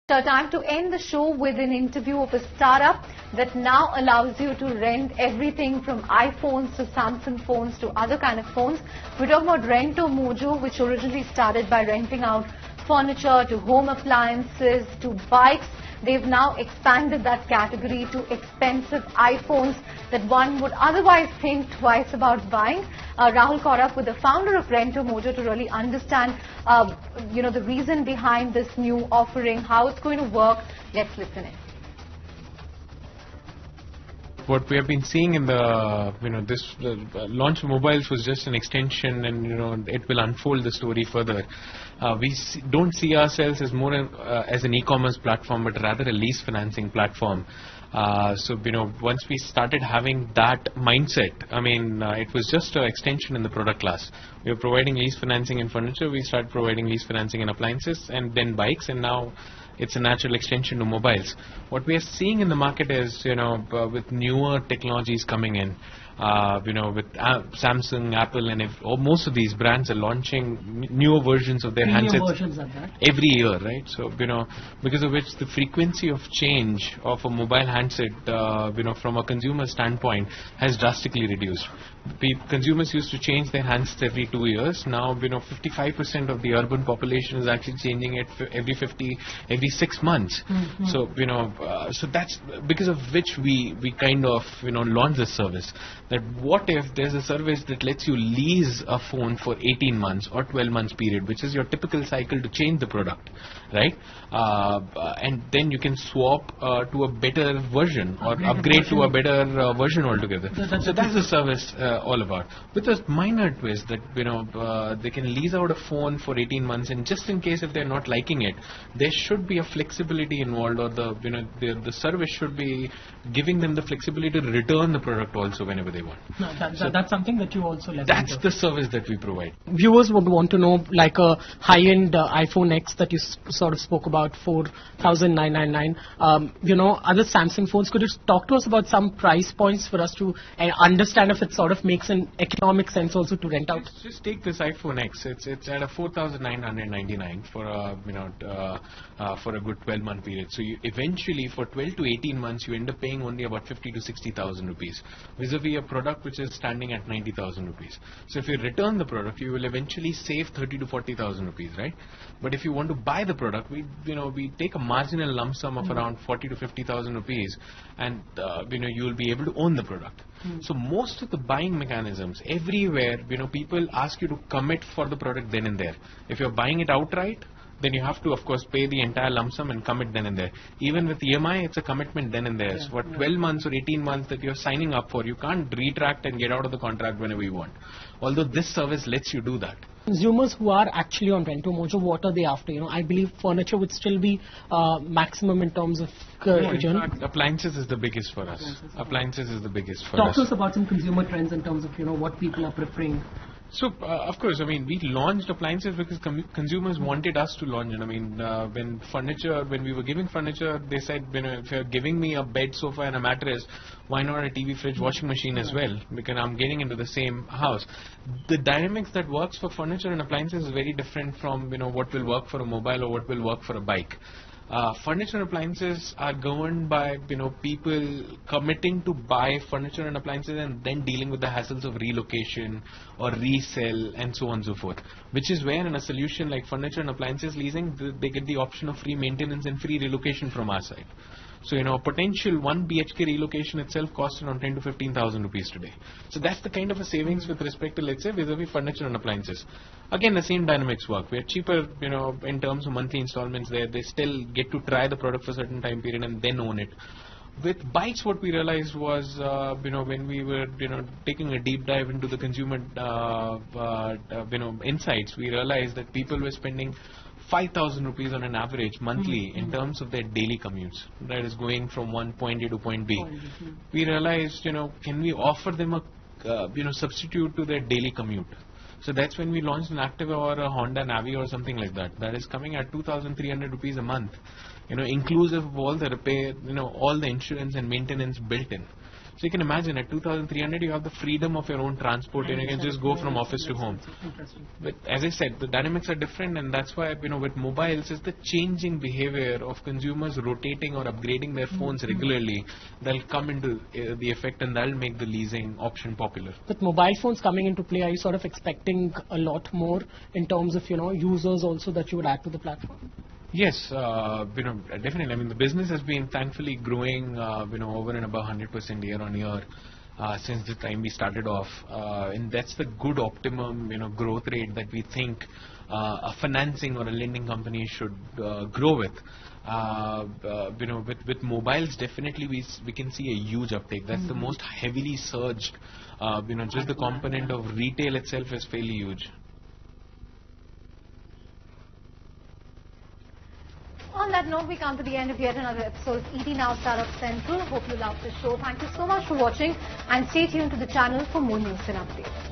So time to end the show with an interview of a startup that now allows you to rent everything from iPhones to Samsung phones to other kind of phones. We're talking about RentoMojo, which originally started by renting out furniture to home appliances to bikes. They've now expanded that category to expensive iPhones that one would otherwise think twice about buying. Rahul caught up with the founder of RentoMojo to really understand, the reason behind this new offering, how it's going to work. Let's listen in. What we have been seeing in the, the launch of mobiles was just an extension, and it will unfold the story further. We don't see ourselves as more as an e-commerce platform, but rather a lease financing platform. Once we started having that mindset, it was just an extension in the product class. We were providing lease financing in furniture, we started providing lease financing in appliances, and then bikes, and now it's a natural extension to mobiles. What we are seeing in the market is, with newer technologies coming in, with Samsung, Apple, and most of these brands are launching newer versions of their handsets every year, right? So, because of which the frequency of change of a mobile handset, from a consumer standpoint, has drastically reduced. Consumers used to change their handsets every 2 years. Now, 55% of the urban population is actually changing it every 6 months. Mm-hmm. So, so that's because of which we kind of, launch this service. That what if there's a service that lets you lease a phone for 18 months or 12 months period, which is your typical cycle to change the product, right? And then you can swap to a better version or upgrade to a better version altogether. So that's the service all about. With a minor twist that, they can lease out a phone for 18 months, and just in case if they're not liking it, there should be a flexibility involved, or the service should be giving them the flexibility to return the product also whenever they want. No, that's something that you also leverage. That's the service that we provide. Viewers would want to know, like a high-end iPhone X that you sort of spoke about, 4,999. Other Samsung phones. Could you talk to us about some price points for us to understand if it sort of makes an economic sense also to rent out? Just take this iPhone X. It's at a 4,999 for a good 12-month period. So you eventually, for 12 to 18 months, you end up paying only about 50 to 60,000 rupees, vis-a-vis a product which is standing at 90,000 rupees. So if you return the product, you will eventually save 30 to 40,000 rupees, right? But if you want to buy the product, we take a marginal lump sum of around 40 to 50,000 rupees, and you will be able to own the product. So most of the buying mechanisms everywhere, people ask you to commit for the product then and there. If you're buying it outright, then you have to, of course, pay the entire lump sum and commit then and there. Even with EMI, it's a commitment then and there. So for 12 months or 18 months that you're signing up for, you can't retract and get out of the contract whenever you want. Although this service lets you do that. Consumers who are actually on RentoMojo, what are they after? I believe furniture would still be maximum in terms of in fact, appliances is the biggest for us. Appliances is the biggest for us. Talk to us about some consumer trends in terms of what people are preferring. So, of course, we launched appliances because consumers wanted us to launch it. When we were giving furniture, they said, if you're giving me a bed, sofa and a mattress, why not a TV, fridge, washing machine as well? Because I'm getting into the same house. The dynamics that works for furniture and appliances is very different from, what will work for a mobile or what will work for a bike. Furniture and appliances are governed by people committing to buy furniture and appliances and then dealing with the hassles of relocation or resell and so on and so forth, which is where in a solution like furniture and appliances leasing, they get the option of free maintenance and free relocation from our side. So, a potential 1 BHK relocation itself costs around 10 to 15,000 rupees today. So that's the kind of a savings with respect to, let's say, vis-a-vis furniture and appliances. Again, the same dynamics work. We're cheaper, in terms of monthly installments there. They still get to try the product for a certain time period and then own it. With bikes, what we realized was, when we were, taking a deep dive into the consumer, insights, we realized that people were spending 5,000 rupees on an average monthly in terms of their daily commutes. That is going from one point A to point B. We realized, can we offer them a, substitute to their daily commute? So that's when we launched an Activa or a Honda Navi or something like that. That is coming at 2,300 rupees a month, inclusive of all the repair, all the insurance and maintenance built in. So you can imagine at 2,300 you have the freedom of your own transport and you can just go from office to home. But as I said, the dynamics are different, and that's why, with mobiles, it's the changing behavior of consumers rotating or upgrading their phones regularly that'll come into the effect, and that'll make the leasing option popular. With mobile phones coming into play, are you sort of expecting a lot more in terms of, users also that you would add to the platform? Yes, definitely. I mean, the business has been thankfully growing, over and above 100% year on year since the time we started off, and that's the good optimum, growth rate that we think a financing or a lending company should grow with. With mobiles, definitely we can see a huge uptake. That's the most heavily surged. Just the component of retail itself is fairly huge. On that note, we come to the end of yet another episode of ET Now Startup Central. Hope you loved the show. Thank you so much for watching, and stay tuned to the channel for more news and updates.